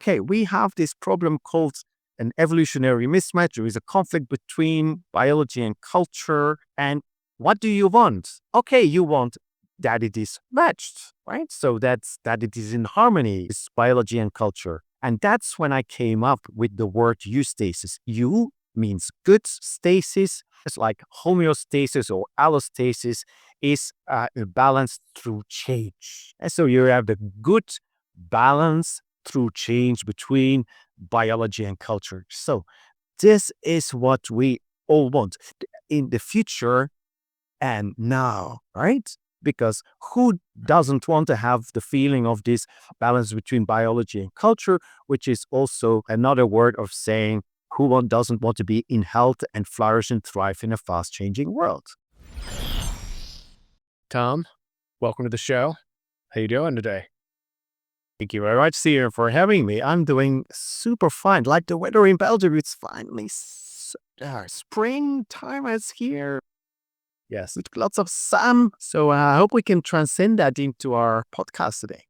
okay, we have this problem called an evolutionary mismatch. There is a conflict between biology and culture. And what do you want? Okay, you want that it is matched, right? So that it is in harmony with biology and culture. And that's when I came up with the word eustasis. Eu means good, stasis. It's like homeostasis or allostasis is a balance through change. And so you have the good balance through change between biology and culture. So this is what we all want in the future and now, right? Because who doesn't want to have the feeling of this balance between biology and culture, which is also another word of saying doesn't want to be in health and flourish and thrive in a fast changing world. Tom, welcome to the show. How you doing today? Thank you very much, Sierra, for having me. I'm doing super fine. Like the weather in Belgium, it's finally springtime is here. Yes, With lots of sun. So I hope we can transcend that into our podcast today.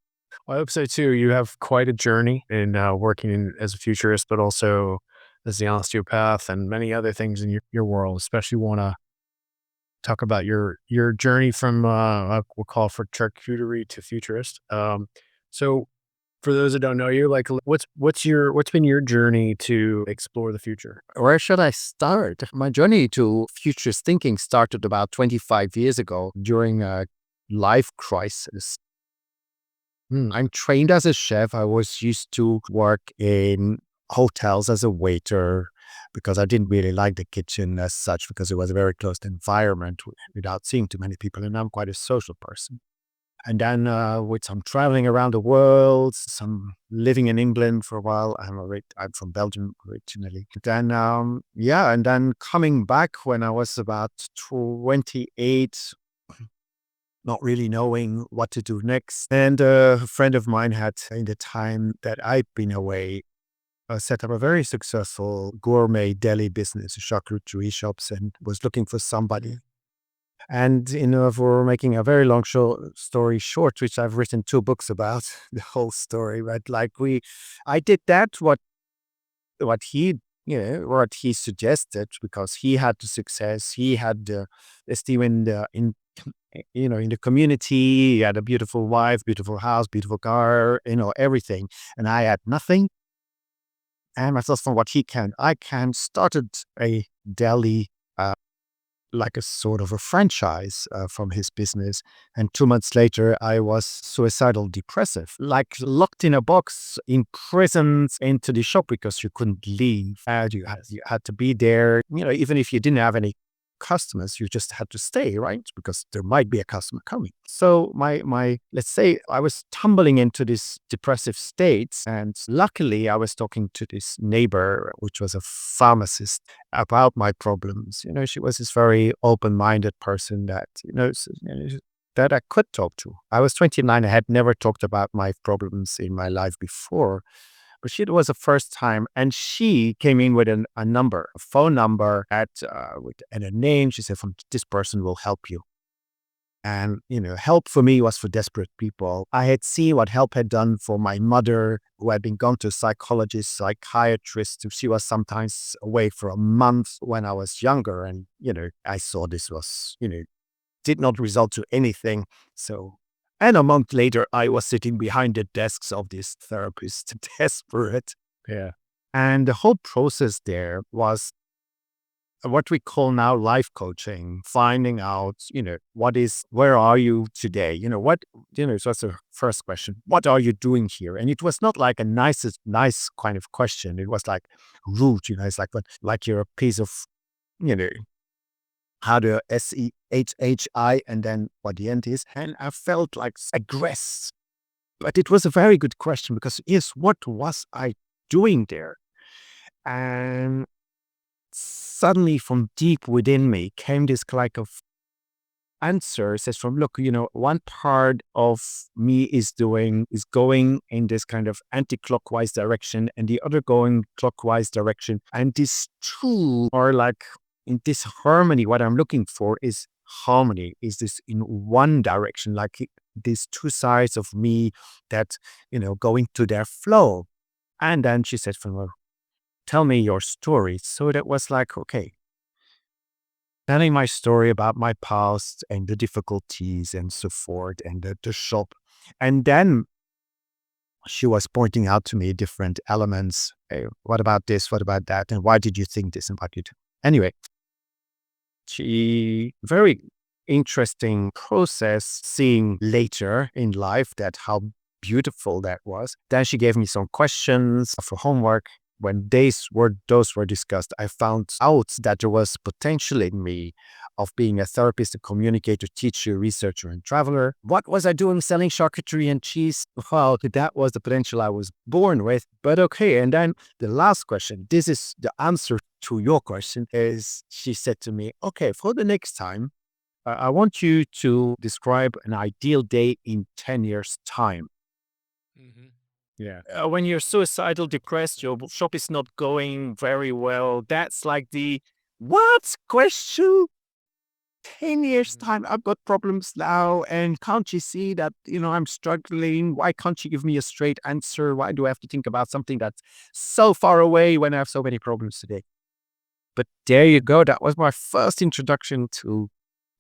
well, I hope so too. You have quite a journey in working as a futurist, but also as the osteopath and many other things in your world. Especially want to talk about your journey from we'll call for charcuterie to futurist. So for those that don't know you, like what's been your journey to explore the future? Where should I start? My journey to futurist thinking started about 25 years ago during a life crisis. I'm trained as a chef. I was used to work in hotels as a waiter because I didn't really like the kitchen as such because it was a very closed environment without seeing too many people. And I'm quite a social person. And then with some traveling around the world, some living in England for a while. I'm from Belgium originally. Then, and then coming back when I was about 28, not really knowing what to do next. And a friend of mine had, in the time that I'd been away, set up a very successful gourmet deli business, charcuterie shops, and was looking for somebody. And, for making a very long story short, which I've written 2 books about the whole story, right? I did that, what he, what he suggested, because he had the success, he had the esteem in the community, he had a beautiful wife, beautiful house, beautiful car, everything. And I had nothing. And I thought, from what I can started a deli, like a sort of a franchise from his business. And 2 months later, I was suicidal depressive, like locked in a box, imprisoned into the shop because you couldn't leave. And you had to be there, even if you didn't have any customers, you just had to stay, right? Because there might be a customer coming. So let's say I was tumbling into this depressive state, and luckily I was talking to this neighbor, which was a pharmacist, about my problems. She was this very open-minded person that I could talk to. I was 29. I had never talked about my problems in my life before. But it was the first time, and she came in with a phone number and a name. She said, "From this person will help you." And, help for me was for desperate people. I had seen what help had done for my mother, who had been gone to a psychologist, psychiatrist. She was sometimes away for a month when I was younger. And, I saw this was, did not result to anything. So, and a month later, I was sitting behind the desks of this therapist, desperate. Yeah. And the whole process there was what we call now life coaching, finding out, where are you today? So that's the first question. What are you doing here? And it was not like a nice kind of question. It was like rude, it's like you're a piece of, how the SEHHI and then what the end is. And I felt like aggressed. But it was a very good question because, yes, what was I doing there? And suddenly from deep within me came this like of answer. Says from, look, one part of me is going in this kind of anti-clockwise direction and the other going clockwise direction. And these two are like in this harmony. What I'm looking for is harmony. Is this in one direction, like these two sides of me that, going to their flow. And then she said, well, tell me your story. So that was like, okay, telling my story about my past and the difficulties and so forth and the shop. And then she was pointing out to me different elements. Hey, what about this? What about that? And why did you think this? And what did anyway? She very interesting process seeing later in life that how beautiful that was. Then she gave me some questions for homework. When those were discussed, I found out that there was potential in me of being a therapist, a communicator, teacher, researcher, and traveler. What was I doing selling charcuterie and cheese? Well, that was the potential I was born with. But okay, and then the last question, this is the answer to your question, is she said to me, okay, for the next time, I want you to describe an ideal day in 10 years' time. Mhm. Yeah. When you're suicidal, depressed, your shop is not going very well. That's like the what question? 10 years Mhm. time, I've got problems now. And can't you see that, I'm struggling? Why can't you give me a straight answer? Why do I have to think about something that's so far away when I have so many problems today? But there you go. That was my first introduction to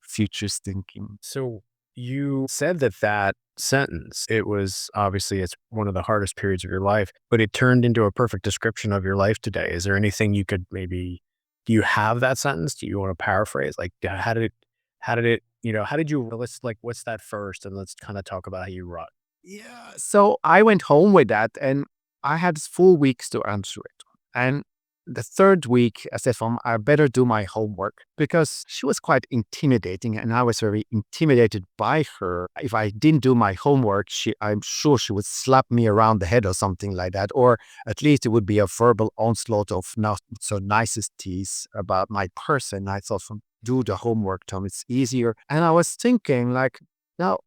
futurist thinking. So you said that that sentence, it was obviously it's one of the hardest periods of your life, but it turned into a perfect description of your life today. Is there anything you could maybe, do you have that sentence? Do you want to paraphrase? Like, how did it, how did you, let's like, what's that first? And let's kind of talk about how you wrote. Yeah. So I went home with that and I had 4 weeks to answer it. And the third week, I said, I better do my homework because she was quite intimidating and I was very intimidated by her. If I didn't do my homework, I'm sure she would slap me around the head or something like that. Or at least it would be a verbal onslaught of not so niceties about my person. I thought, do the homework, Tom, it's easier. And I was thinking, like, now,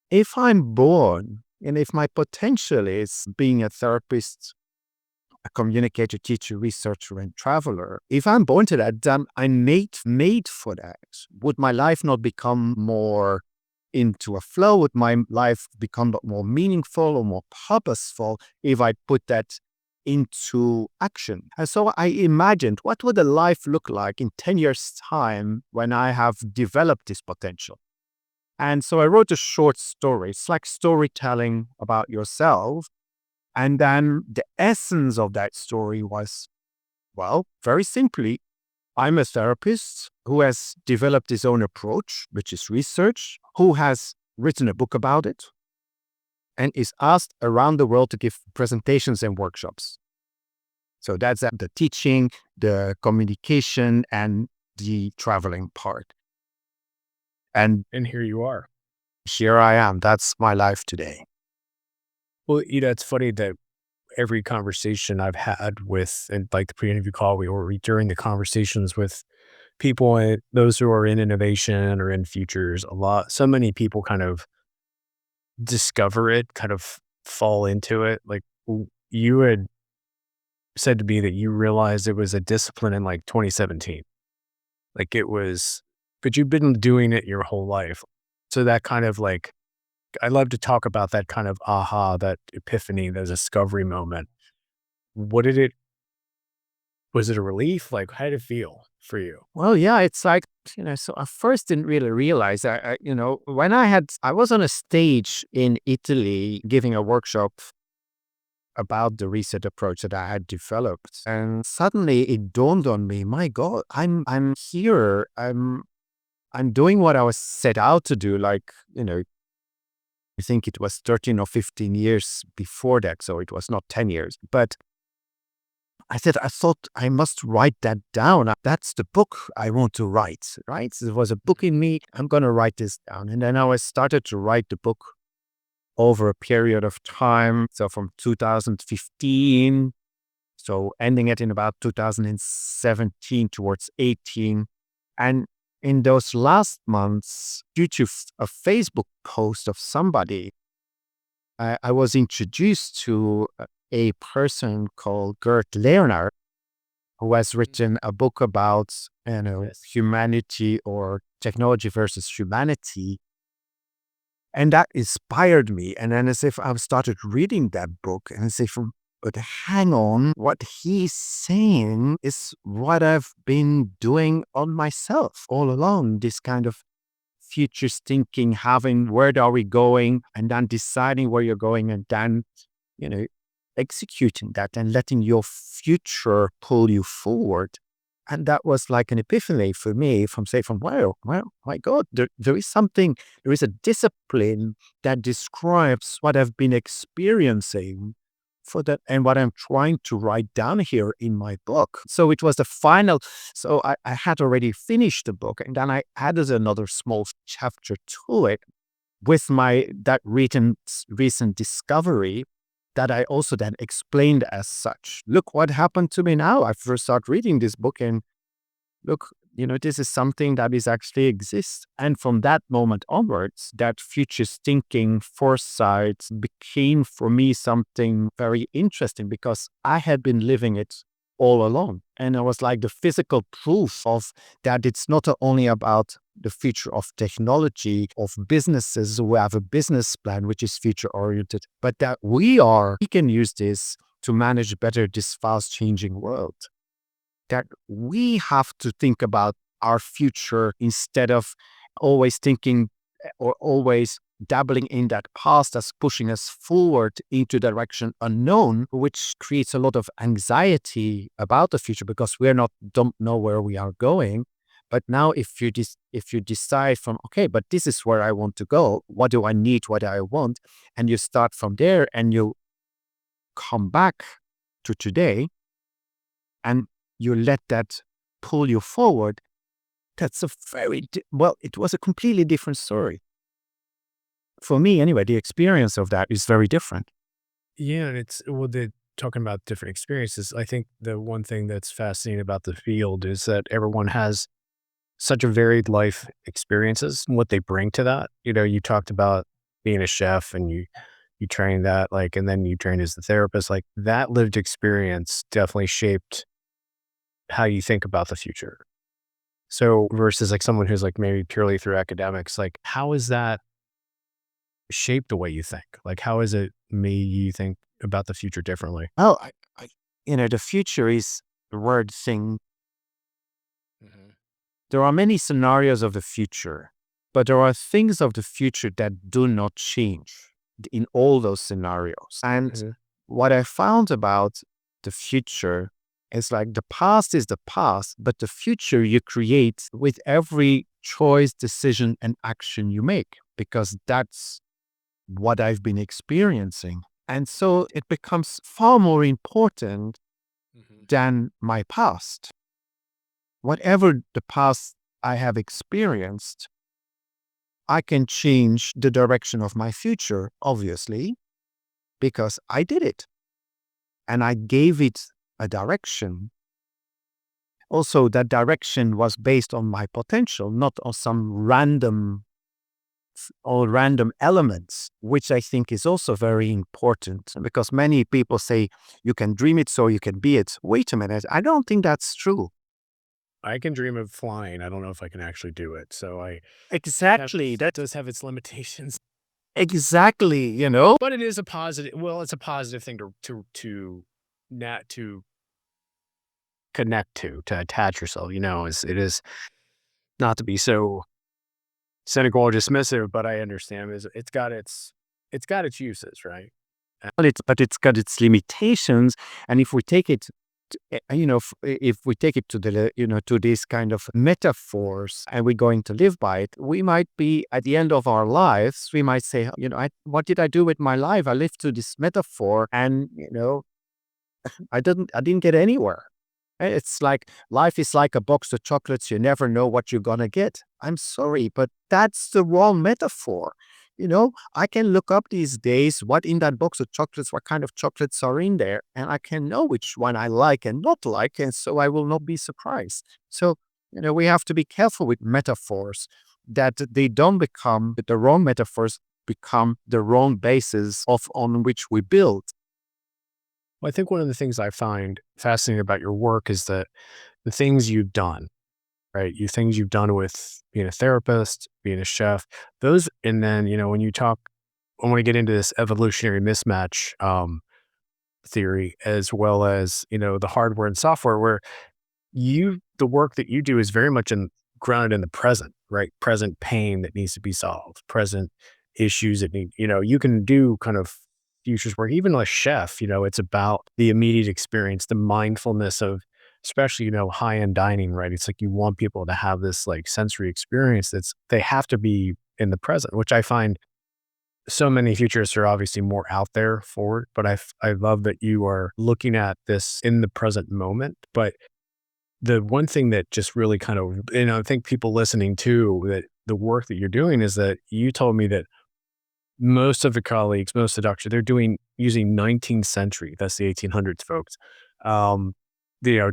if I'm born and if my potential is being a therapist, a communicator, teacher, researcher, and traveler, if I'm born to that, then I'm made for that. Would my life not become more into a flow? Would my life become more meaningful or more purposeful if I put that into action? And so I imagined what would a life look like in 10 years' time when I have developed this potential. And so I wrote a short story. It's like storytelling about yourself. And then the essence of that story was, well, very simply, I'm a therapist who has developed his own approach, which is research, who has written a book about it, and is asked around the world to give presentations and workshops. So that's the teaching, the communication, and the traveling part. And And here you are. here I am. That's my life today. Well, it's funny that every conversation I've had with, and like the pre-interview call, during the conversations with people, those who are in innovation or in futures, so many people kind of discover it, kind of fall into it. Like you had said to me that you realized it was a discipline in like 2017. Like it was, but you've been doing it your whole life. So that kind of like, I love to talk about that kind of aha, that epiphany, that discovery moment. What did it, was it a relief? Like, how did it feel for you? Well, yeah, it's like, so I first didn't really realize, when I was on a stage in Italy giving a workshop about the research approach that I had developed. And suddenly it dawned on me, my God, I'm here. I'm doing what I was set out to do. Like, I think it was 13 or 15 years before that. So it was not 10 years. But I thought I must write that down. That's the book I want to write, right? There was a book in me. I'm going to write this down. And then I started to write the book over a period of time. So from 2015, so ending it in about 2017 towards 18. And in those last months, due to a Facebook post of somebody, I was introduced to a person called Gert Lerner, who has written a book about Yes. humanity or technology versus humanity. And that inspired me. And then as if I started reading that book and as if, but hang on, what he's saying is what I've been doing on myself all along. This kind of futures thinking, having where are we going, and then deciding where you're going, and then, you know, executing that and letting your future pull you forward. And that was like an epiphany for me from, well, my God, there is something, there is a discipline that describes what I've been experiencing for that and what I'm trying to write down here in my book. So it was the final. So I had already finished the book, and then I added another small chapter to it with my that recent discovery that I also then explained as such. Look what happened to me now. I first started reading this book, and look, this is something that is actually exists. And from that moment onwards, that futures thinking, foresight became for me something very interesting because I had been living it all along. And it was like the physical proof of that it's not only about the future of technology, of businesses who have a business plan which is future oriented, but that we can use this to manage better this fast changing world. That we have to think about our future instead of always thinking or always dabbling in that past that's pushing us forward into direction unknown, which creates a lot of anxiety about the future because don't know where we are going. But now if you decide from, okay, but this is where I want to go, what do I need, what do I want, and you start from there and you come back to today and you let that pull you forward, that's a it was a completely different story. For me, anyway, the experience of that is very different. Yeah, and they're talking about different experiences. I think the one thing that's fascinating about the field is that everyone has such a varied life experiences and what they bring to that. You talked about being a chef and you trained that, like, and then you trained as a therapist. Like, that lived experience definitely shaped how you think about the future. So versus like someone who's like maybe purely through academics, like how has that shaped the way you think? Like how has it made you think about the future differently? Oh, the future is the word thing. Mhm. There are many scenarios of the future, but there are things of the future that do not change in all those scenarios. And Mhm. what I found about the future is like the past is the past, but the future you create with every choice, decision, and action you make, because that's what I've been experiencing. And so it becomes far more important Mhm. than my past. Whatever the past I have experienced, I can change the direction of my future, obviously, because I did it and I gave it a direction. Also, that direction was based on my potential, not on some random elements, which I think is also very important because many people say you can dream it so you can be it. Wait a minute, I don't think that's true. I can dream of flying. I don't know if I can actually do it. So I have Exactly. That does have its limitations. exactly, you know? But it is a positive, well, it's a positive thing not to connect to attach yourself, it is not to be so cynical or dismissive, but I understand it's got its uses, right? But it's got its limitations. And if we take it, if we take it to to these kind of metaphors and we're going to live by it, we might be at the end of our lives, we might say, what did I do with my life? I lived to this metaphor and, I didn't get anywhere. It's like life is like a box of chocolates. You never know what you're going to get. I'm sorry, but that's the wrong metaphor. I can look up these days what in that box of chocolates, what kind of chocolates are in there, and I can know which one I like and not like, and so I will not be surprised. So, we have to be careful with metaphors that they don't become, the wrong metaphors become the wrong basis on which we build. Well, I think one of the things I find fascinating about your work is that the things you've done, right? You things you've done with being a therapist, being a chef, those, and then, when you talk, I want to get into this evolutionary mismatch. theory as well as, the hardware and software where the work that you do is very much grounded in the present, right? Present pain that needs to be solved, present issues that you can do kind of futures work, even a chef, it's about the immediate experience, the mindfulness of, especially, high end dining, right? It's like you want people to have this like sensory experience they have to be in the present, which I find so many futurists are obviously more out there forward, but I love that you are looking at this in the present moment. But the one thing that just really kind of, I think people listening to that the work that you're doing is that you told me that most of the colleagues, most of the doctors, they're using 19th century, that's the 1800s folks, um,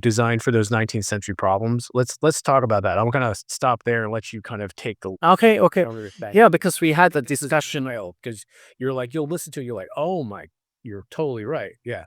designed for those 19th century problems. Let's talk about that. I'm gonna stop there and let you kind of take the Okay, okay. over the thing. Yeah, because we had a This is just discussion. because you're like, you'll listen to it, you're like, oh my, you're totally right. Yeah.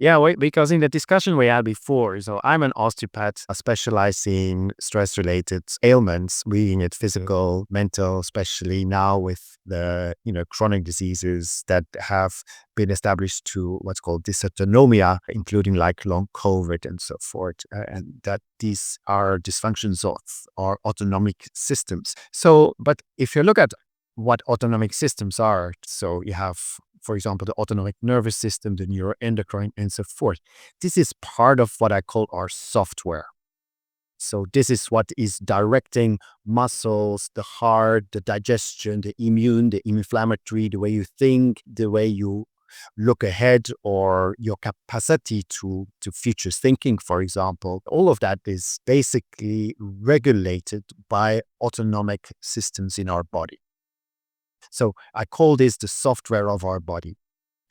Yeah, wait, because in the discussion we had before, so I'm an osteopath, I specialize in stress-related ailments, being it physical, mental, especially now with the chronic diseases that have been established to what's called dysautonomia, including like long COVID and so forth, and that these are dysfunctions of our autonomic systems. So, but if you look at what autonomic systems are, so you have, for example, the autonomic nervous system, the neuroendocrine, and so forth. This is part of what I call our software. So this is what is directing muscles, the heart, the digestion, the immune, the inflammatory, the way you think, the way you look ahead, or your capacity to future thinking, for example. All of that is basically regulated by autonomic systems in our body. So I call this the software of our body.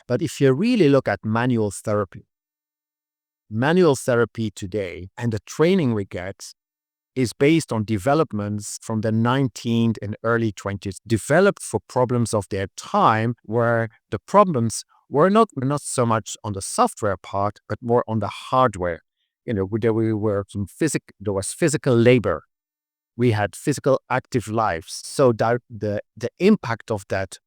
But if you really look at manual therapy today and the training we get is based on developments from the 19th and early 20th, developed for problems of their time, where the problems were not so much on the software part, but more on the hardware. There was physical labor. We had physical active lives. So that the impact of that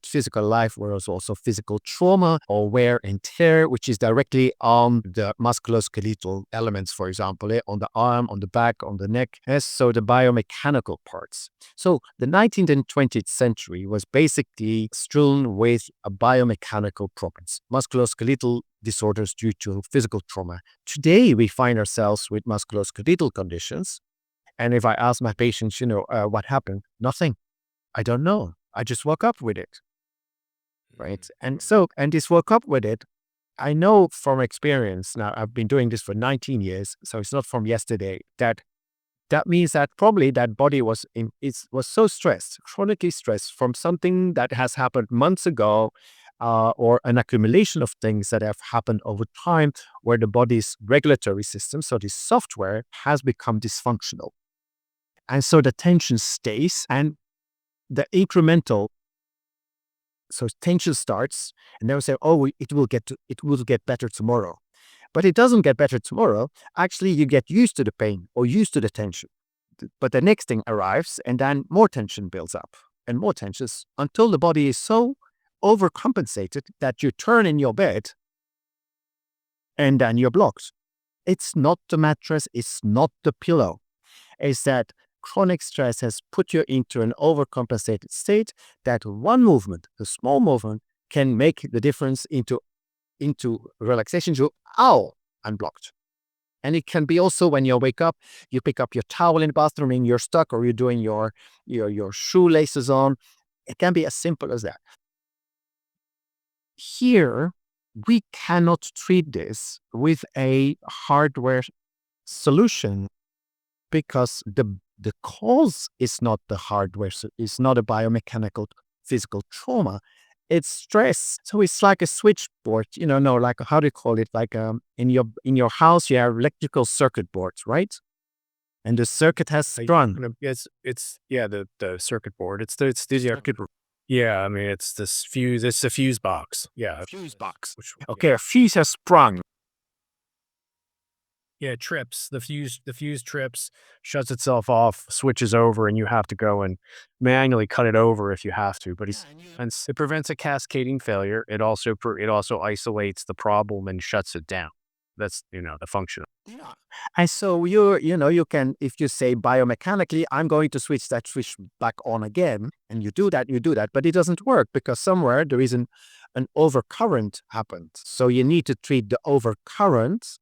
physical life was also physical trauma or wear and tear, which is directly on the musculoskeletal elements, for example, on the arm, on the back, on the neck. Yes, so the biomechanical parts. So the 19th and 20th century was basically strewn with biomechanical problems, musculoskeletal disorders due to physical trauma. Today, we find ourselves with musculoskeletal conditions. And if I ask my patients, what happened? Nothing. I don't know. I just woke up with it, right? And this woke up with it, I know from experience, now I've been doing this for 19 years, so it's not from yesterday, that means that probably that body was so stressed, chronically stressed from something that has happened months ago, or an accumulation of things that have happened over time, where the body's regulatory system, so this software, has become dysfunctional. And so the tension stays, and the incremental, so tension starts, and they will say, "Oh, it will get better tomorrow," but it doesn't get better tomorrow. Actually, you get used to the pain or used to the tension, but the next thing arrives, and then more tension builds up and more tensions until the body is so overcompensated that you turn in your bed, and then you're blocked. It's not the mattress, it's not the pillow. Is that chronic stress has put you into an overcompensated state that one movement, a small movement, can make the difference into relaxation. I'm blocked. And it can be also when you wake up, you pick up your towel in the bathroom and you're stuck, or you're doing your shoelaces on. It can be as simple as that. Here, we cannot treat this with a hardware solution, because the cause is not the hardware, so it's not a biomechanical physical trauma, it's stress. So it's like a switchboard, no, like, how do you call it, like, in your house you have electrical circuit boards, right? And the circuit has sprung. It's yeah, the circuit board. It's the circuit. Yeah, I mean, it's this fuse. It's the fuse box. Yeah, Fuse box. which Okay, a fuse has sprung. Yeah, trips. The fuse trips, shuts itself off, switches over, and you have to go and manually cut it over if you have to. But Yeah, it's and you and it prevents a cascading failure. It also isolates the problem and shuts it down. That's the function. Yeah. And so you can, if you say biomechanically, I'm going to switch that switch back on again, and you do that, but it doesn't work because somewhere there is an overcurrent happened. So you need to treat the overcurrent,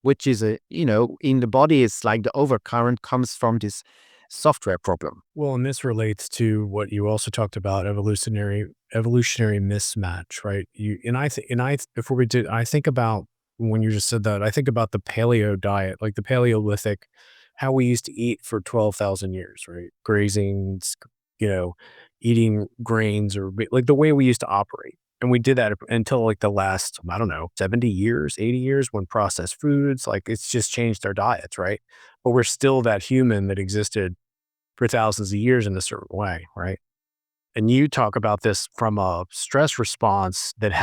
which is in the body, it's like the overcurrent comes from this software problem. Well, and this relates to what you also talked about, evolutionary mismatch, right? You and I think and I before we did I think about when you just said that, I think about the paleo diet, like the Paleolithic, how we used to eat for 12,000 years, right? Grazing, you know, eating grains or like the way we used to operate. And we did that until like the last, I don't know, 70 years, 80 years when processed foods, like it's just changed our diets, right? But we're still that human that existed for thousands of years in a certain way, right? And you talk about this from a stress response that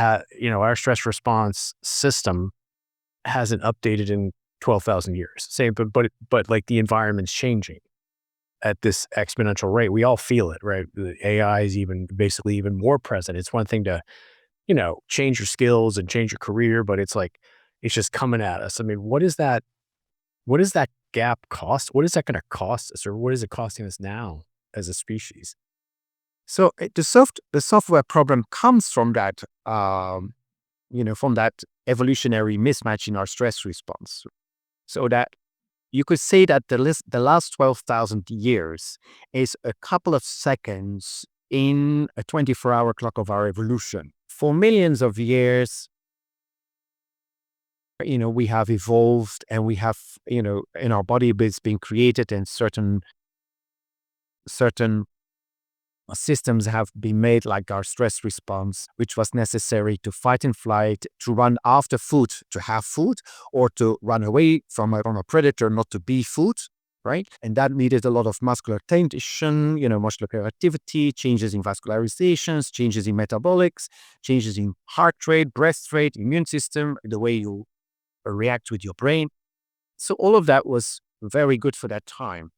our stress response system hasn't updated in 12,000 years. Say, but like the environment's changing at this exponential rate. We all feel it, right? The AI is even basically even more present. It's one thing to, change your skills and change your career, but it's like it's just coming at us. I mean, what does that gap cost? What is that going to cost us, or what is it costing us now as a species? So the software problem comes from that evolutionary mismatch in our stress response. So that you could say that the last 12,000 years is a couple of seconds in a 24-hour clock of our evolution. For millions of years, we have evolved, and we have, in our body, it's been created, and certain systems have been made, like our stress response, which was necessary to fight and flight, to run after food, to have food, or to run away from a predator, not to be food, right? And that needed a lot of muscular tension, muscular activity, changes in vascularizations, changes in metabolics, changes in heart rate, breath rate, immune system, the way you react with your brain. So all of that was very good for that time.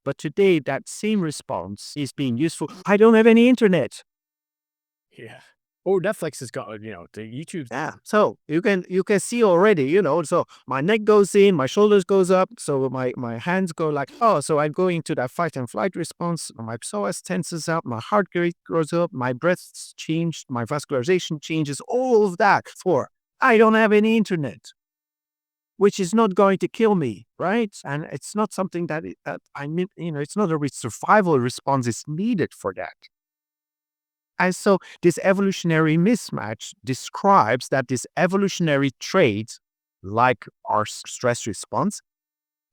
But today, that same response is being useful. I don't have any internet. Yeah. Oh, Netflix has got, the YouTube. Yeah. So you can see already, so my neck goes in, my shoulders goes up, so my hands go like, oh, so I'm going to that fight and flight response. My psoas tenses up, my heart rate goes up, my breath's changed, my vascularization changes, all of that for I don't have any internet, which is not going to kill me, right? And it's not something that I mean, it's not a survival response is needed for that. And so this evolutionary mismatch describes that this evolutionary trait, like our stress response,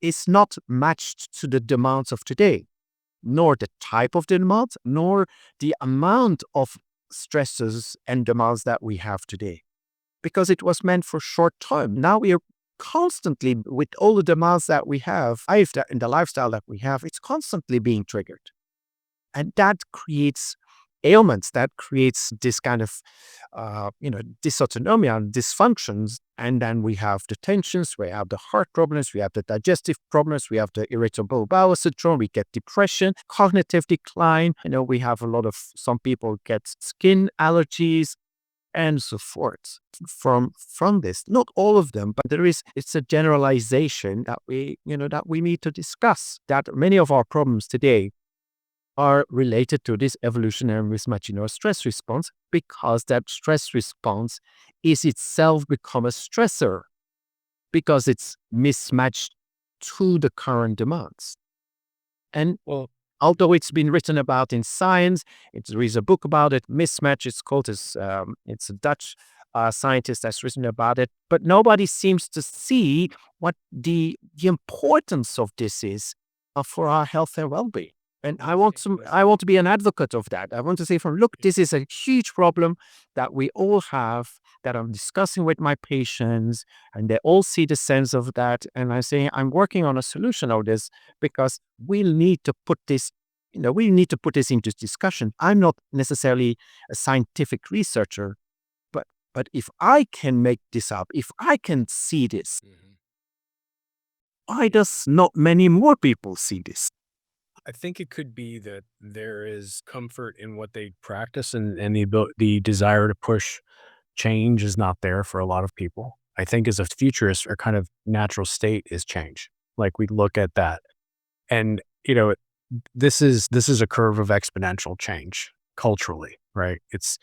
is not matched to the demands of today, nor the type of demand, nor the amount of stresses and demands that we have today, because it was meant for short term. Now we are constantly, with all the demands that we have, in the lifestyle that we have, it's constantly being triggered. And that creates ailments, that creates this kind of, dysautonomia and dysfunctions. And then we have the tensions, we have the heart problems, we have the digestive problems, we have the irritable bowel syndrome, we get depression, cognitive decline. We have some people get skin allergies, and so forth from this. Not all of them, but it's a generalization that we need to discuss, that many of our problems today are related to this evolutionary mismatch in our stress response, because that stress response is itself become a stressor because it's mismatched to the current demands. And Well, although it's been written about in science, there is a book about it, Mismatch, it's called. It's a Dutch scientist that's written about it, but nobody seems to see what the importance of this is for our health and well-being. And I want to be an advocate of that. I want to say, look, this is a huge problem that we all have, that I'm discussing with my patients, and they all see the sense of that. And I say, I'm working on a solution of this, because we need to put this into discussion. I'm not necessarily a scientific researcher, but if I can make this up, if I can see this, Why does not many more people see this? I think it could be that there is comfort in what they practice, and the desire to push change is not there for a lot of people. I think as a futurist, our kind of natural state is change. Like we look at that, and this is a curve of exponential change culturally, right? It's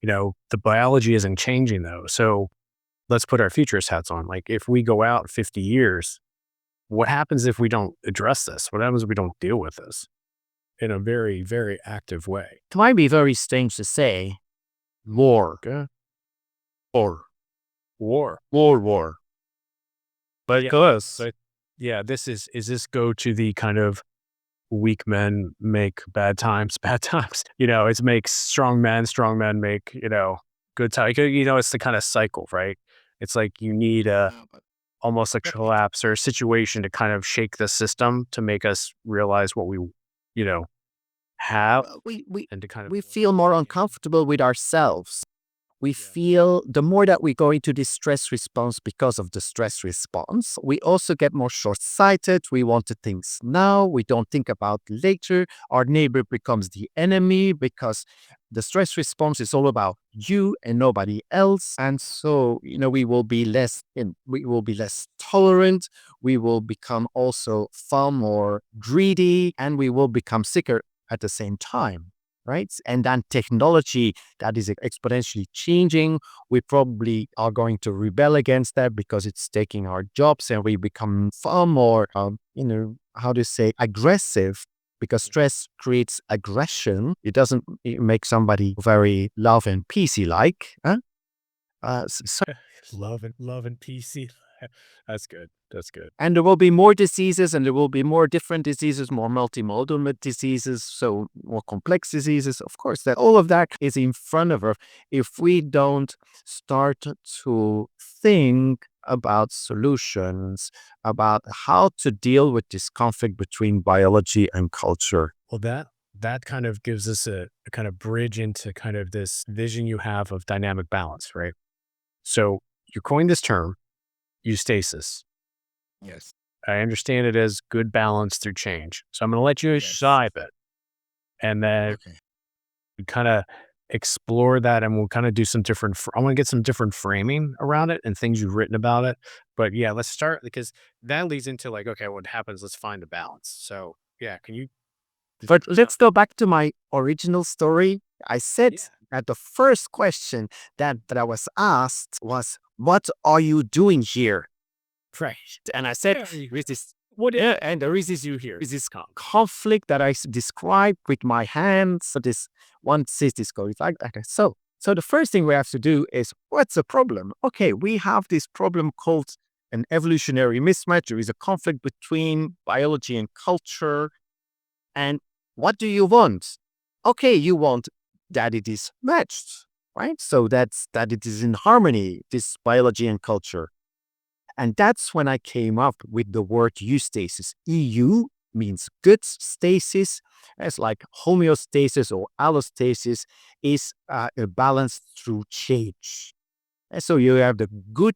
the biology isn't changing though. So let's put our futurist hats on. Like if we go out 50 years, what happens if we don't address this? What happens if we don't deal with this in a very, very active way? It might be very strange to say war, Okay. or War. war. Yeah. Because But yeah, is this go to the kind of weak men make bad times, bad times. It makes strong men make, good time. It's the kind of cycle, right? It's like you need almost a collapse or a situation to kind of shake the system to make us realize what we, you know, have we, we, and to kind of we feel more uncomfortable with ourselves. We feel the more that we go into this stress response because of the stress response, we also get more short sighted. We want the things now. We don't think about later. Our neighbor becomes the enemy because the stress response is all about you and nobody else. And so, we will be less tolerant. We will become also far more greedy, and we will become sicker at the same time. Right. And then technology that is exponentially changing. We probably are going to rebel against that because it's taking our jobs, and we become far more, how to say, aggressive, because stress creates aggression. It make somebody very love and peacey like. Huh? So love and PC. That's good. That's good. And there will be more diseases, and there will be more different diseases, more multimodal diseases, so more complex diseases. Of course, that all of that is in front of us if we don't start to think about solutions, about how to deal with this conflict between biology and culture. Well, that kind of gives us a kind of bridge into kind of this vision you have of dynamic balance, right? So you coined this term, eustasis. Yes. I understand it as good balance through change. So I'm going to let you Yes. describe it, and then Okay. we kind of explore that, and we'll kind of do some different. I want to get some different framing around it and things you've written about it. But yeah, let's start because that leads into like, okay, what happens? Let's find a balance. So yeah, can you? But let's go back to my original story. I said Yeah, that the first question that I was asked was, "What are you doing here?" Right. And I said, there you go. with this, What is yeah, and the reason is you here is this conflict that I described with my hands. So this one says this goes like that. So the first thing we have to do is, what's the problem? Okay, we have this problem called an evolutionary mismatch. There is a conflict between biology and culture. And what do you want? Okay, you want that it is matched, right? So that it is in harmony, this biology and culture. And that's when I came up with the word eustasis. EU means good, stasis, as like homeostasis or allostasis is a balance through change. And so you have the good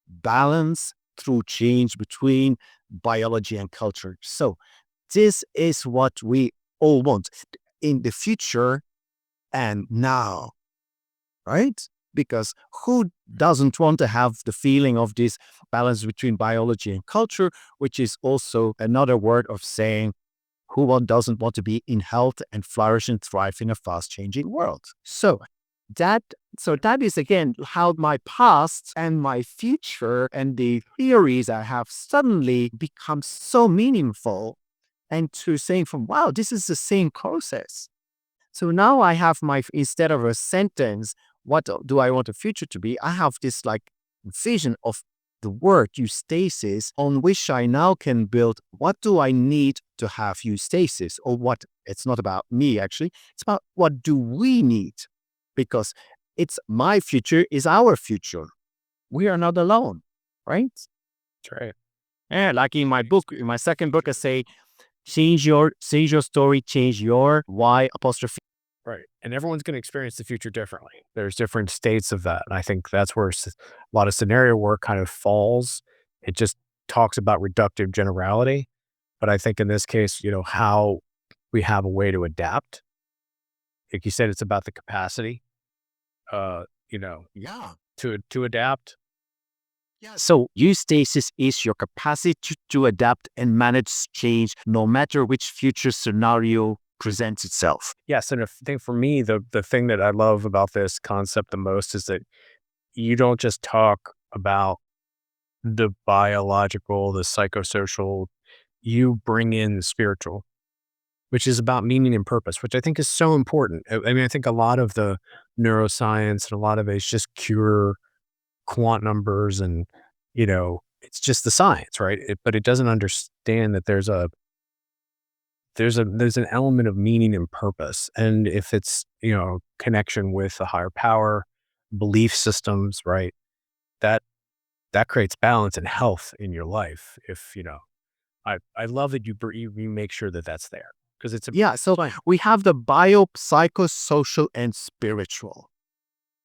balance through change between biology and culture. So this is what we all want in the future and now, right? Because who doesn't want to have the feeling of this balance between biology and culture, which is also another word of saying doesn't want to be in health and flourish and thrive in a fast changing world. That that is again how my past and my future and the theories I have suddenly become so meaningful, and to saying from, wow, this is the same process. So now I have instead of a sentence, what do I want the future to be? I have this like vision of the word eustasis on which I now can build what do I need to have eustasis, or what, it's not about me actually, it's about what do we need, because it's my future is our future. We are not alone, right? that's right. Yeah, like in my book, in my second book, I say, change your story, change your why apostrophe. Right. And everyone's going to experience the future differently. There's different states of that. And I think that's where a lot of scenario work kind of falls. It just talks about reductive generality. But I think in this case, how we have a way to adapt. Like you said, it's about the capacity, uh, you know, Yeah. to adapt. Yeah. So eustasis is your capacity to adapt and manage change no matter which future scenario presents itself. Yes, and I think for me, the thing that I love about this concept the most is that you don't just talk about the biological, the psychosocial, you bring in the spiritual, which is about meaning and purpose, which I think is so important. I mean, I think a lot of the neuroscience and a lot of it is just pure quant numbers and, it's just the science, right? But it doesn't understand that there's an element of meaning and purpose. And if it's, connection with a higher power, belief systems, right? That that creates balance and health in your life. If, I love that you make sure that that's there because it's a Yeah. So fine. we have the bio, psychosocial, and spiritual.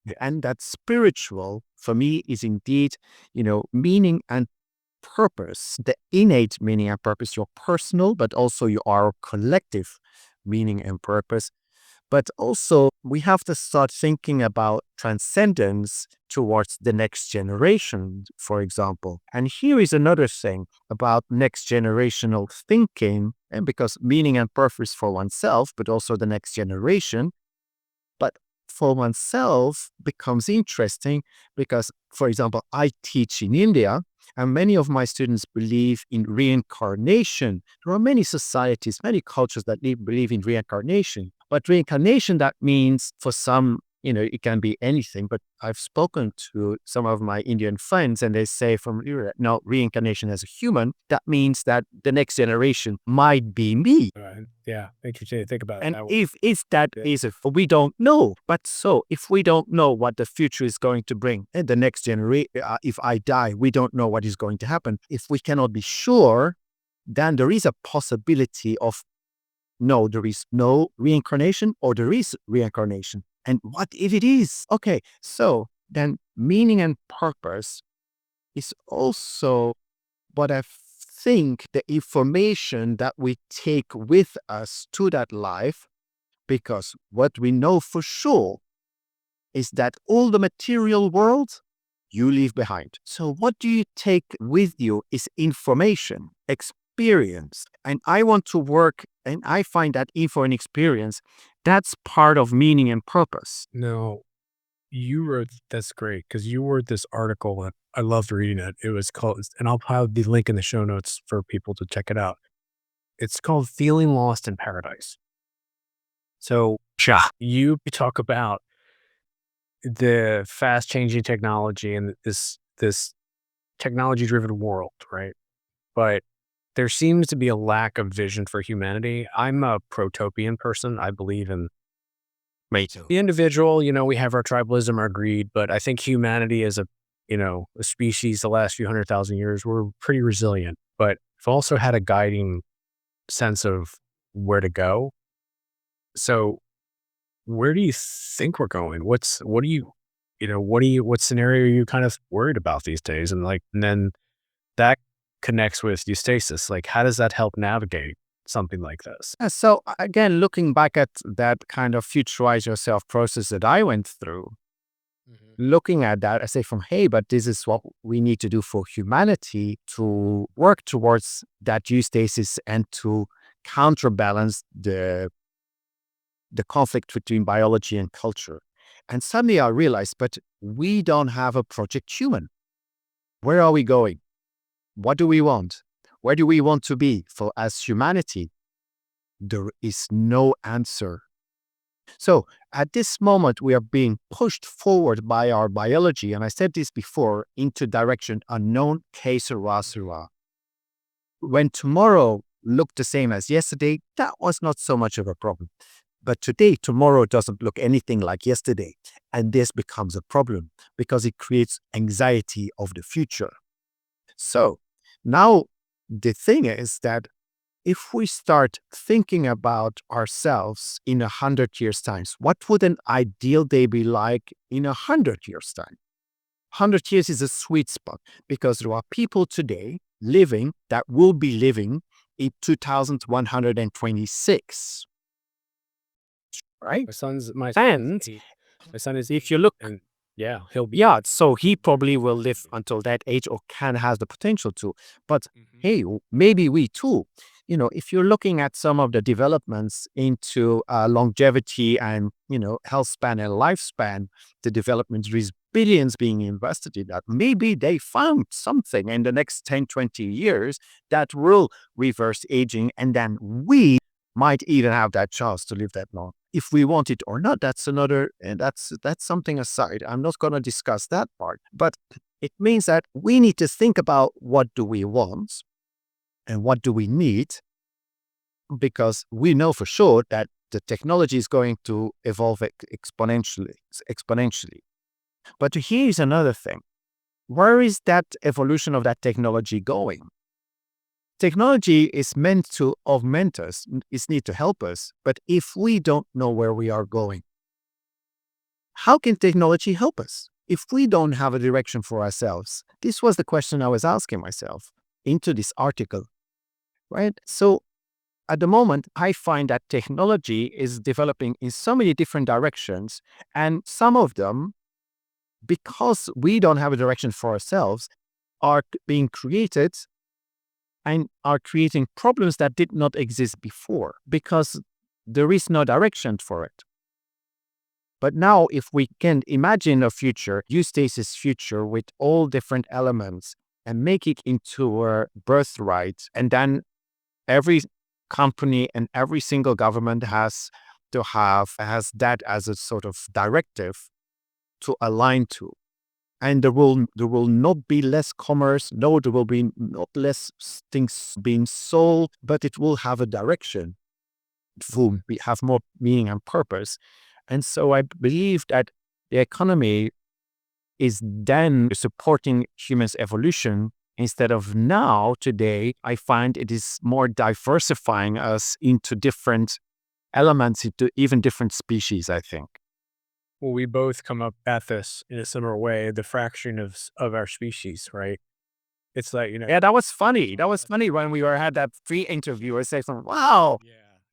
Yeah. And that spiritual for me is indeed, meaning and purpose, the innate meaning and purpose, your personal, but also your collective meaning and purpose. But also, we have to start thinking about transcendence towards the next generation, for example. And here is another thing about next generational thinking, and because meaning and purpose for oneself, but also the next generation. But for oneself becomes interesting because, for example, I teach in India and many of my students believe in reincarnation. There are many societies, many cultures that believe in reincarnation. But reincarnation, that means for some, it can be anything. But I've spoken to some of my Indian friends and they say no, reincarnation as a human, that means that the next generation might be me. Yeah. Interesting to think about it And that way. if that Yeah. is, if we don't know, but so if we don't know what the future is going to bring and the next generation, if I die, we don't know what is going to happen. If we cannot be sure, then there is a possibility of no, there is no reincarnation or there is reincarnation. And what if it is? Okay, so then meaning and purpose is also what I think the information that we take with us to that life, because what we know for sure is that all the material world you leave behind. So what do you take with you is information, experience. And I want to work and I find that info and experience, that's part of meaning and purpose. No, you wrote that's great because you wrote this article and I loved reading it. It was called, and I'll have the link in the show notes for people to check it out. It's called Feeling Lost in Paradise. So Sure. you talk about the fast changing technology and this technology driven world, right? But there seems to be a lack of vision for humanity. I'm a protopian person. I believe in Me too. the individual. We have our tribalism, our greed, but I think humanity as a species, the last few 100,000 years, we're pretty resilient, but we've also had a guiding sense of where to go. So where do you think we're going? What scenario are you kind of worried about these days? And then that connects with eustasis. Like, how does that help navigate something like this? So again, looking back at that kind of futurize yourself process that I went through, Mhm. looking at that, I say from, hey, but this is what we need to do for humanity to work towards that eustasis and to counterbalance the conflict between biology and culture. And suddenly I realized, but we don't have a project human. Where are we going? What do we want? Where do we want to be for as humanity? There is no answer. So at this moment, we are being pushed forward by our biology, and I said this before, into direction unknown, que sera, sera. When tomorrow looked the same as yesterday, that was not so much of a problem. But today, tomorrow doesn't look anything like yesterday. And this becomes a problem because it creates anxiety of the future. So now the thing is that if we start thinking about ourselves in 100 years' time, what would an ideal day be like in 100 years' time? 100 years is a sweet spot because there are people today that will be living in 2126. Right? And my son is if you 8, look, and yeah, he'll be yeah, so he probably will live until that age or can has the potential to. But Mhm. hey, maybe we too. If you're looking at some of the developments into longevity and, health span and lifespan, the development is billions being invested in that. Maybe they found something in the next 10, 20 years that will reverse aging. And then we might even have that chance to live that long. If we want it or not, that's another, and that's something aside. I'm not going to discuss that part, but it means that we need to think about what do we want and what do we need, because we know for sure that the technology is going to evolve exponentially. But here's another thing. Where is that evolution of that technology going? Technology is meant to augment us, it's need to help us. But if we don't know where we are going, how can technology help us if we don't have a direction for ourselves? This was the question I was asking myself into this article, right? So at the moment, I find that technology is developing in so many different directions, and some of them, because we don't have a direction for ourselves, are being created and are creating problems that did not exist before because there is no direction for it. But now, if we can imagine a future, Eustasis future with all different elements and make it into a birthright, and then every company and every single government has that as a sort of directive to align to. And there will not be less commerce. No, there will be not less things being sold, but it will have a direction. It will have more meaning and purpose. And so I believe that the economy is then supporting humans' evolution instead of now, today, I find it is more diversifying us into different elements, into even different species, I think. well, we both come up at this in a similar way, the fraction of our species, right? It's like, Yeah, that was funny. That was funny when we had that free interview. I said, wow,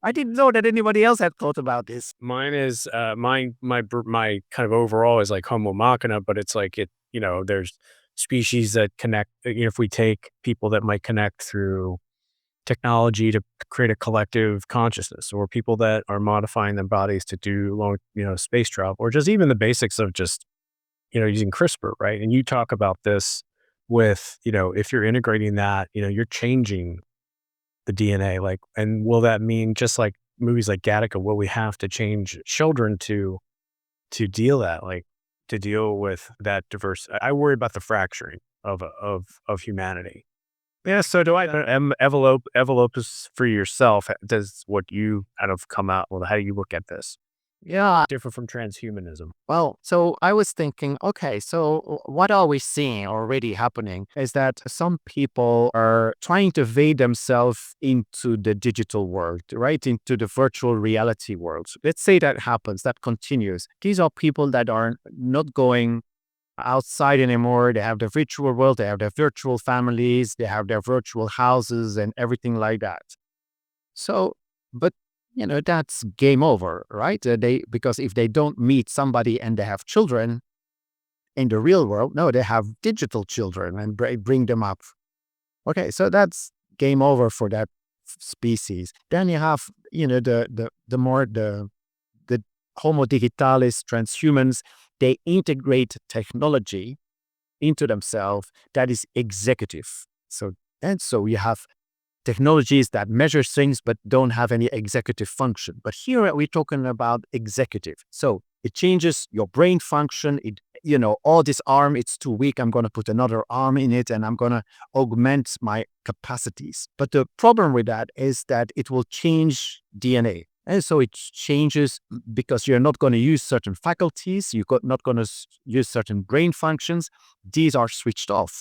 I didn't know that anybody else had thought about this. mine is, my kind of overall is like Homo machina, but it's like there's species that connect, if we take people that might connect through technology to create a collective consciousness, or people that are modifying their bodies to do long, space travel, or just even the basics of just, using CRISPR, right? And you talk about this with, if you're integrating that, you're changing the DNA, like, and will that mean just like movies like Gattaca, will we have to change children to deal with that diverse? I worry about the fracturing of humanity. Yeah, so do I. Envelope is for yourself. Does what you kind of come out? Well, how do you look at this? Yeah. Different from transhumanism. Well, so I was thinking, okay, so what are we seeing already happening is that some people are trying to vade themselves into the digital world, right? Into the virtual reality world. Let's say that happens, that continues. These are people that are not going outside anymore. They have their virtual world, they have their virtual families, they have their virtual houses and everything like that. So, but that's game over, right? Because if they don't meet somebody and they have children in the real world, no, they have digital children and bring them up. Okay, so that's game over for that species. Then you have, the Homo digitalis transhumans. They integrate technology into themselves that is executive. So you have technologies that measure things but don't have any executive function. But here we're talking about executive. So it changes your brain function. Oh, this arm, it's too weak. I'm going to put another arm in it and I'm going to augment my capacities. But the problem with that is that it will change DNA. And so it changes because you're not going to use certain faculties. You're not going to use certain brain functions. These are switched off.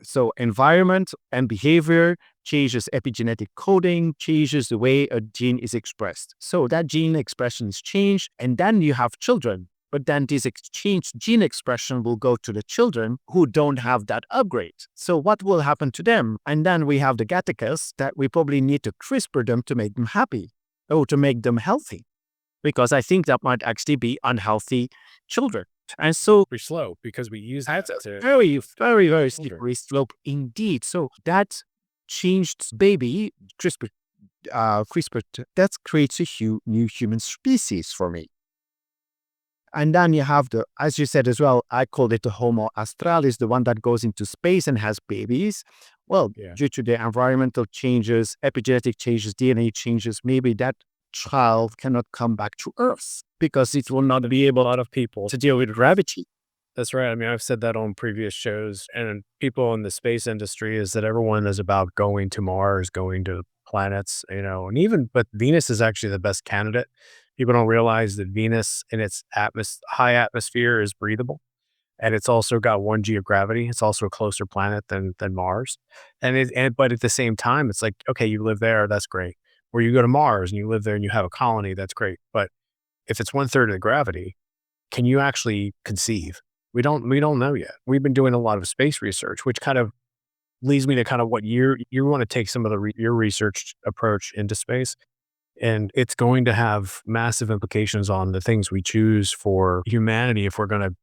So environment and behavior changes epigenetic coding, changes the way a gene is expressed. So that gene expression is changed, and then you have children. But then this exchange gene expression will go to the children who don't have that upgrade. So what will happen to them? And then we have the Gattacus that we probably need to CRISPR them to make them happy or to make them healthy, because I think that might actually be unhealthy children. And so Pretty slow because we use that to very, very, very children. slippery slope indeed. So that changed baby CRISPR, that creates a new human species for me. And then you have the, as you said as well, I called it the Homo australis, the one that goes into space and has babies. Well, Yeah. due to the environmental changes, epigenetic changes, DNA changes, maybe that child cannot come back to Earth because it will not be A able lot of people. to deal with gravity. That's right. I mean, I've said that on previous shows, and people in the space industry is that everyone is about going to Mars, going to planets, and even, but Venus is actually the best candidate. People don't realize that Venus in its high atmosphere is breathable. And it's also got 1 G of gravity. It's also a closer planet than Mars. But at the same time, it's like, okay, you live there, that's great. Or you go to Mars and you live there and you have a colony, that's great. But if it's 1/3 of the gravity, can you actually conceive? We don't know yet. We've been doing a lot of space research, which kind of leads me to kind of what you want to take some of your research approach into space. And it's going to have massive implications on the things we choose for humanity if we're going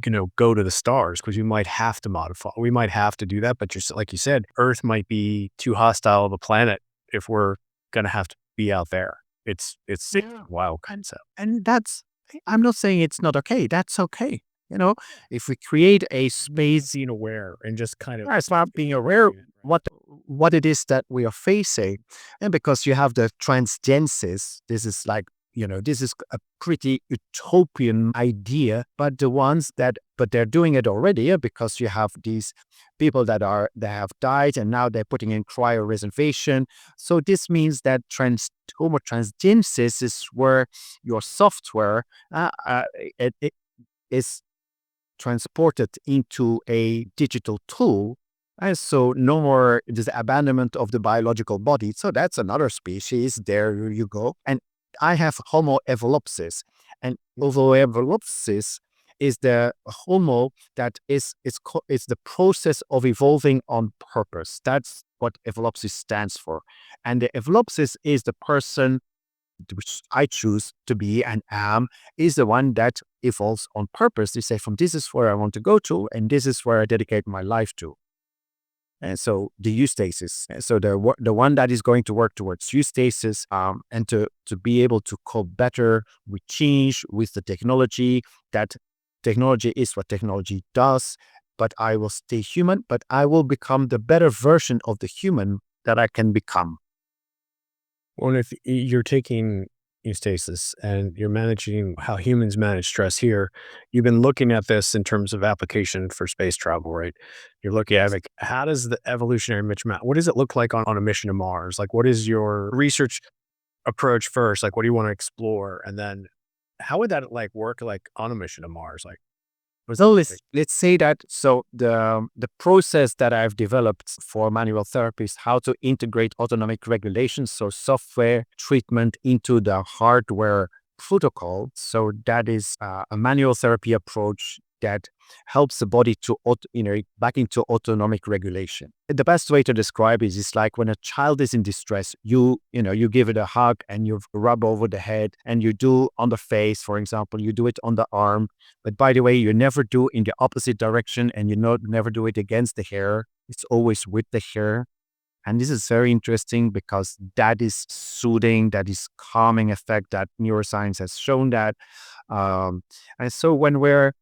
to go to the stars, because we might have to do that. But just like you said, Earth might be too hostile of a planet if we're going to have to be out there. It's Yeah. wow concept. And that's, I'm not saying it's not okay. That's okay. You know, if we create a space, Being aware and just kind of it's not being aware what it is that we are facing. And because you have the transgensis, this is like, this is a pretty utopian idea, but but they're doing it already, because you have these people that have died and now they're putting in cryoreservation. So this means that homo transgensis is where your software it is transported into a digital tool. And so no more this abandonment of the biological body. So that's another species. There you go. And I have Homo evolupsis. And Homo evolupsis is the Homo that it's the process of evolving on purpose. That's what evolupsis stands for. And the evolupsis is the person which I choose to be and am, is the one that evolves on purpose. They say, from this is where I want to go to, and this is where I dedicate my life to. And so the eustasis, so the one that is going to work towards eustasis, and to be able to cope better with change, with the technology. That technology is what technology does, but I will stay human, but I will become the better version of the human that I can become. Well, if you're taking Eustasis and you're managing how humans manage stress here, you've been looking at this in terms of application for space travel, right? You're looking at like, how does the evolutionary mismatch, what does it look like on a mission to Mars? Like, what is your research approach first? Like, what do you want to explore? And then how would that like work like on a mission to Mars? Like, So let's say that, so the process that I've developed for manual therapy is how to integrate autonomic regulation, so software treatment into the hardware protocol. So that is a manual therapy approach that helps the body to back into autonomic regulation. The best way to describe it is like when a child is in distress, you give it a hug and you rub over the head, and you do on the face, for example, you do it on the arm. But by the way, you never do in the opposite direction, and never do it against the hair. It's always with the hair. And this is very interesting because that is soothing, that is calming effect, that neuroscience has shown that. And so when we're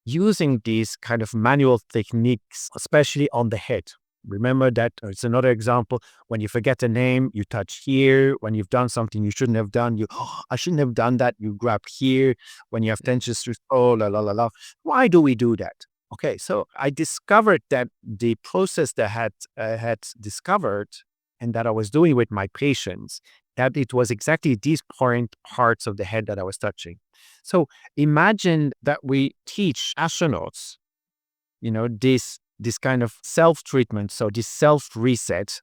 using these kind of manual techniques, especially on the head. Remember that it's another example. When you forget a name, you touch here. When you've done something you shouldn't have done, I shouldn't have done that. You grab here. When you have tensions, la la la la. Why do we do that? Okay, so I discovered that the process that I had discovered and that I was doing with my patients, that it was exactly these parts of the head that I was touching. So imagine that we teach astronauts, this kind of self-treatment, so this self-reset,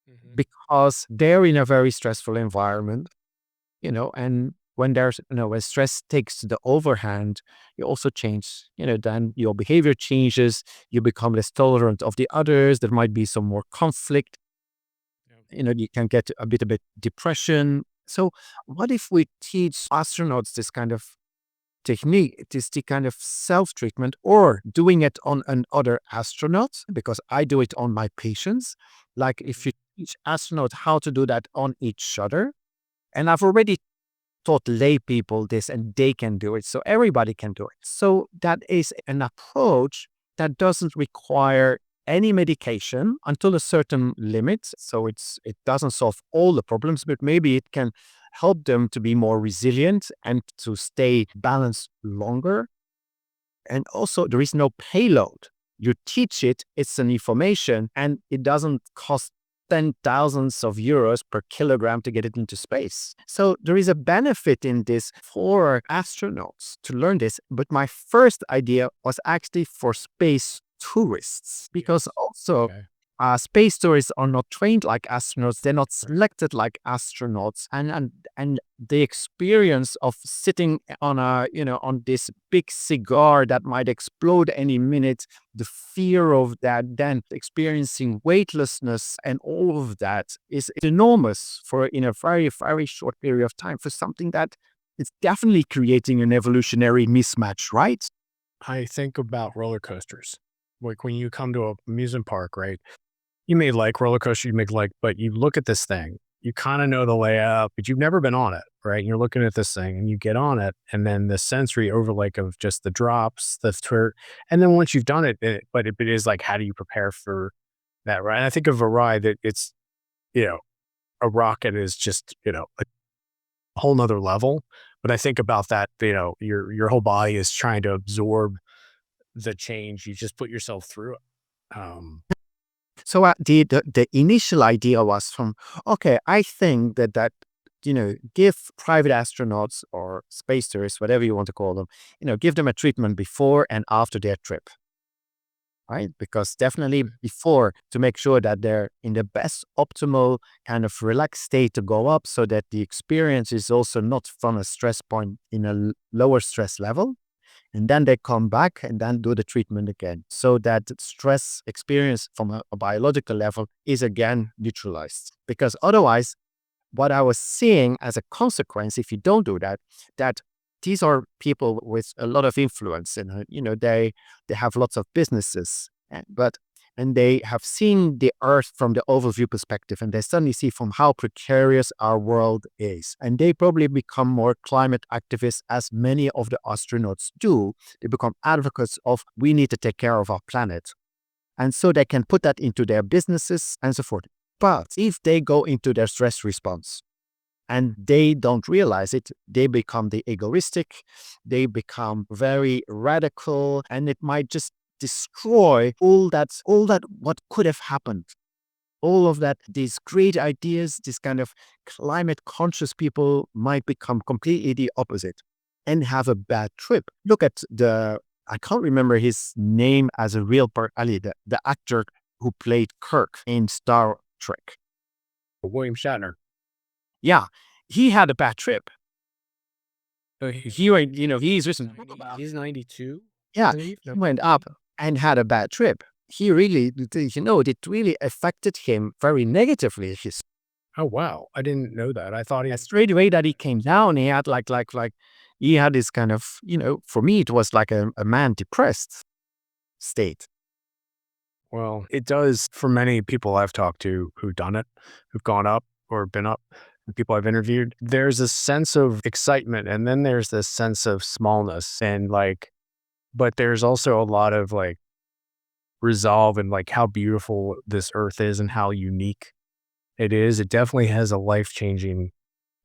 Mhm. because they're in a very stressful environment, and when when stress takes the overhand, you also change, then your behavior changes, you become less tolerant of the others, there might be some more conflict, you can get a bit depression. So what if we teach astronauts this kind of technique, this the kind of self-treatment, or doing it on another astronaut, because I do it on my patients. Like if you teach astronauts how to do that on each other, and I've already taught lay people this and they can do it. So everybody can do it. So that is an approach that doesn't require any medication until a certain limit. So it doesn't solve all the problems, but maybe it can help them to be more resilient and to stay balanced longer. And also, there is no payload. You teach it, it's an information, and it doesn't cost 10,000s of euros per kilogram to get it into space. So there is a benefit in this for astronauts to learn this. But my first idea was actually for space tourists, because also Okay. space tourists are not trained like astronauts. They're not selected like astronauts, and the experience of sitting on on this big cigar that might explode any minute, the fear of that, then experiencing weightlessness and all of that is enormous for in a very very short period of time for something that is definitely creating an evolutionary mismatch, right? I think about roller coasters. Like when you come to a amusement park, right? You may like roller coaster, you may like, but you look at this thing, you kind of know the layout, but you've never been on it, right? And you're looking at this thing and you get on it, and then the sensory overlay of just the drops, the tour, and then once you've done it, it is like, how do you prepare for that, right? And I think of a ride that it's, you know, a rocket is just, a whole nother level. But I think about that, your whole body is trying to absorb the change. You just put yourself through it. So the initial idea was from, okay, I think that give private astronauts or space tourists, whatever you want to call them, give them a treatment before and after their trip, right? Because definitely before, to make sure that they're in the best optimal kind of relaxed state to go up, so that the experience is also not from a stress point in a lower stress level, and then they come back and then do the treatment again, so that stress experience from a biological level is again neutralized. Because otherwise, what I was seeing as a consequence, if you don't do that, that these are people with a lot of influence, and they have lots of businesses, and they have seen the Earth from the overview perspective, and they suddenly see from how precarious our world is, and they probably become more climate activists, as many of the astronauts do. They become advocates of we need to take care of our planet, and so they can put that into their businesses and so forth. But if they go into their stress response and they don't realize it, they become the egoistic, they become very radical, and it might just destroy all that what could have happened. All of that, these great ideas, this kind of climate conscious people might become completely the opposite and have a bad trip. Look at I can't remember his name as a real Ali, the actor who played Kirk in Star Trek. William Shatner. Yeah, he had a bad trip. He's written a book about. He's 92, I Yeah, believe. he went up and had a bad trip. He really, it really affected him very negatively. Oh, wow. I didn't know that. I thought he Straight away that he came down, he had he had this kind of, for me, it was like a man depressed state. well, it does for many people I've talked to who've done it, who've gone up or been up, the people I've interviewed. There's a sense of excitement, and then there's this sense of smallness and but there's also a lot of resolve and how beautiful this earth is and how unique it is. It definitely has a life-changing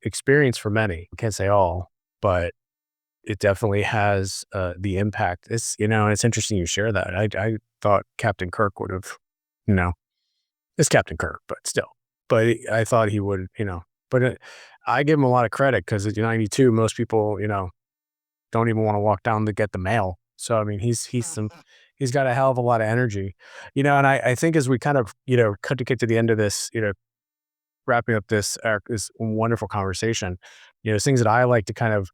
experience for many. I can't say all, but it definitely has the impact. It's interesting you share that. I thought Captain Kirk would have, you know, it's Captain Kirk, but still. But I thought he would, but I give him a lot of credit because at 92, most people, don't even want to walk down to get the mail. So, I mean, he's got a hell of a lot of energy, and I think as we kind of, cut to get to the end of this, wrapping up this wonderful conversation, things that I like to kind of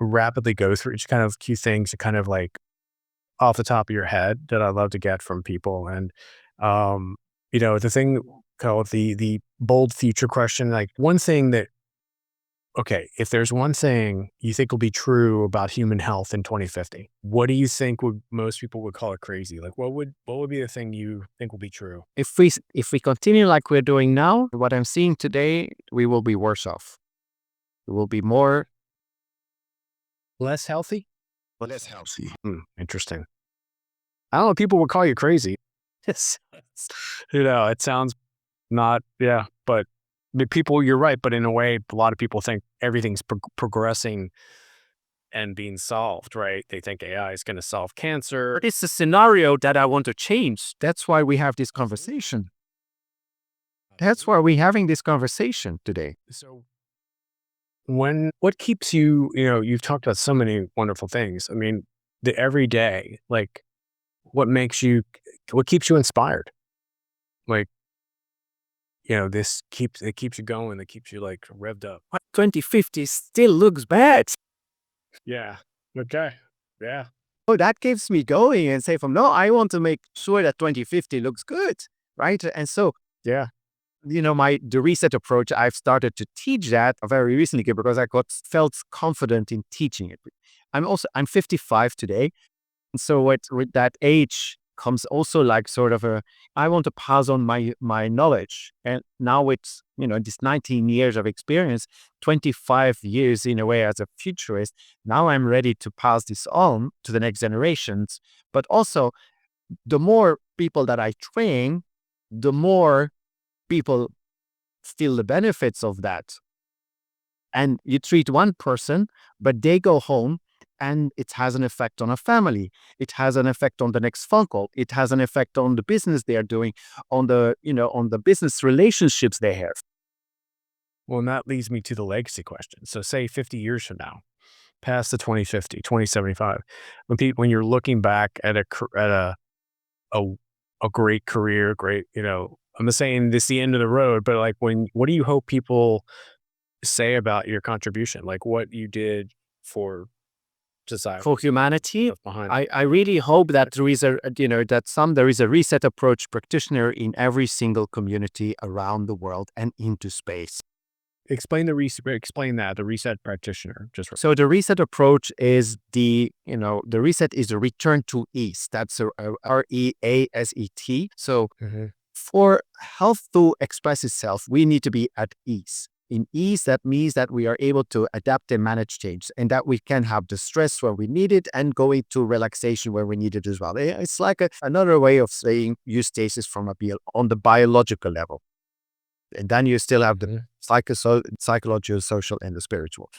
rapidly go through, just kind of key things to kind of like off the top of your head that I love to get from people. And, um, the thing called the bold future question, like one thing that, okay, if there's one thing you think will be true about human health in 2050, what do you think most people would call it crazy? Like what would be the thing you think will be true? If we continue like we're doing now, what I'm seeing today, we will be worse off. We will be more Less healthy? less healthy. Interesting. I don't know. People would call you crazy. It's, it sounds not, yeah, but people, you're right. But in a way, a lot of people think everything's progressing and being solved, right? They think AI is going to solve cancer. But it's a scenario that I want to change. That's why we have this conversation. That's why we're having this conversation today. So what keeps you, you've talked about so many wonderful things. I mean, the everyday, like what keeps you inspired? Like, it keeps you going. It keeps you like revved up. 2050 still looks bad. Yeah. Okay. Yeah. Oh, that keeps me going and say no, I want to make sure that 2050 looks good, right? And so, Yeah. the reset approach, I've started to teach that very recently because I felt confident in teaching it. I'm 55 today. And so with that age comes also like sort of I want to pass on my knowledge. And now with, this 19 years of experience, 25 years in a way as a futurist, now I'm ready to pass this on to the next generations. But also the more people that I train, the more people feel the benefits of that. And you treat one person, but they go home and it has an effect on a family. It has an effect on the next phone call. It has an effect on the business they are doing, on the business relationships they have. Well, and that leads me to the legacy question. So say 50 years from now, past the 2050, 2075, when you're looking back at a, a great career, great, I'm not saying this is the end of the road, but like what do you hope people say about your contribution? Like what you did for For society humanity, behind. I really hope that there is a reset approach practitioner in every single community around the world and into space. Explain the reset practitioner. So the reset approach is the reset is a return to ease. That's a REASET. So Mhm. for health to express itself, we need to be at ease. In ease, that means that we are able to adapt and manage change, and that we can have the stress where we need it and go into relaxation where we need it as well. It's like another way of saying eustasis on the biological level. And then you still have the Mhm. psychological, social, and the spiritual.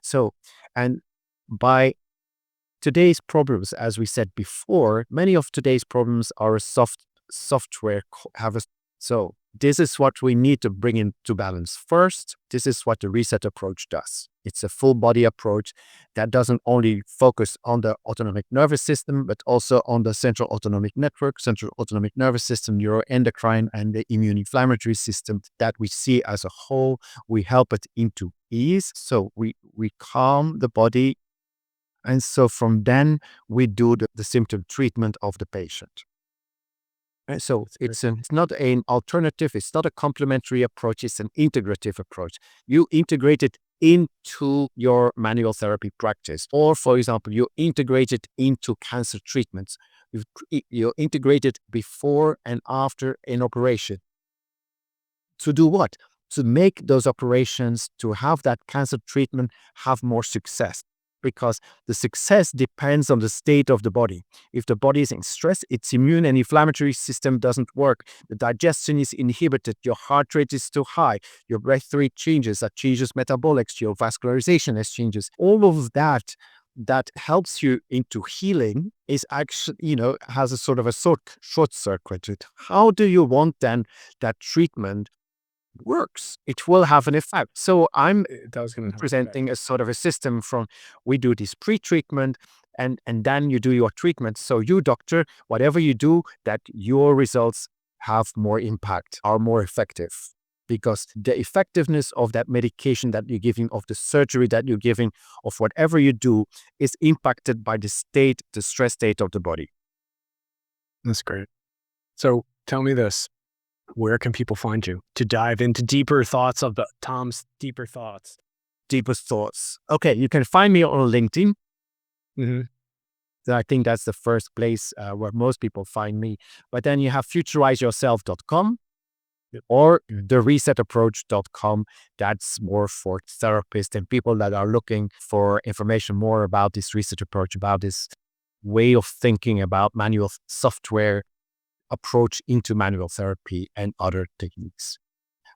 So, and by today's problems, as we said before, many of today's problems are software have a so this is what we need to bring into balance. First, this is what the reset approach does. It's a full body approach that doesn't only focus on the autonomic nervous system, but also on the central autonomic network, central autonomic nervous system, neuroendocrine, and the immune inflammatory system that we see as a whole. We help it into ease. So we calm the body. And so from then we do the symptom treatment of the patient. So it's not an alternative, it's not a complementary approach, it's an integrative approach. You integrate it into your manual therapy practice. Or, for example, you integrate it into cancer treatments. You integrate it before and after an operation. To do what? To make those operations, to have that cancer treatment have more success. Because the success depends on the state of the body. If the body is in stress, its immune and inflammatory system doesn't work. The digestion is inhibited. Your heart rate is too high. Your breath rate changes. That changes metabolics. Your vascularization has changes. All of that helps you into healing is actually, has a sort of a short circuit. How do you want then that treatment works? It will have an effect. So I'm That was going to presenting a sort of a system from we do this pre-treatment and then you do your treatment. So you, doctor, whatever you do, that your results have more impact, are more effective. because the effectiveness of that medication that you're giving, of the surgery that you're giving, of whatever you do is impacted by the stress state of the body. That's great. So tell me this. Where can people find you to dive into deeper thoughts of Tom's deeper thoughts? Deepest thoughts. Okay, you can find me on LinkedIn. Mm-hmm. I think that's the first place where most people find me. But then you have futurizeyourself.com or theresetapproach.com. That's more for therapists and people that are looking for information more about this reset approach, about this way of thinking about manual software approach into manual therapy and other techniques.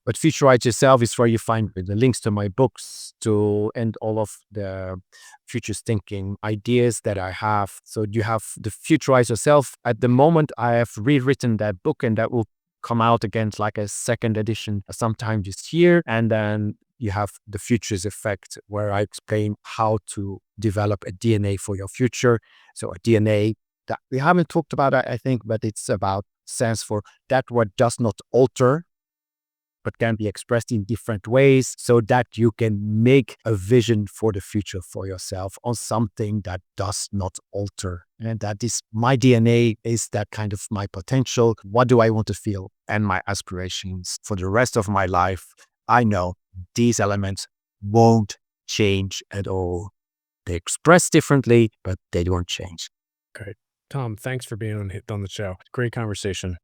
But Futurize Yourself is where you find the links to my books and all of the futures thinking ideas that I have. So you have the Futurize Yourself. At the moment, I have rewritten that book, and that will come out again like a second edition sometime this year. And then you have the Futures Effect, where I explain how to develop a DNA for your future. So a DNA that we haven't talked about, I think, but it's stands for that what does not alter, but can be expressed in different ways, so that you can make a vision for the future for yourself on something that does not alter. And that is my DNA, is that kind of my potential. What do I want to feel? And my aspirations for the rest of my life. I know these elements won't change at all. They express differently, but they don't change. Great. Tom, thanks for being on the show. Great conversation.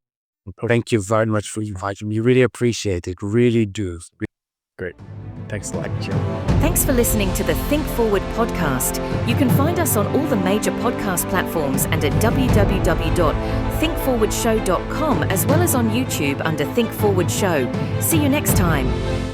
Thank you very much for inviting me. Really appreciate it. Really do. Great. Thanks a lot. Thanks for listening to the Think Forward podcast. You can find us on all the major podcast platforms and at www.thinkforwardshow.com, as well as on YouTube under Think Forward Show. See you next time.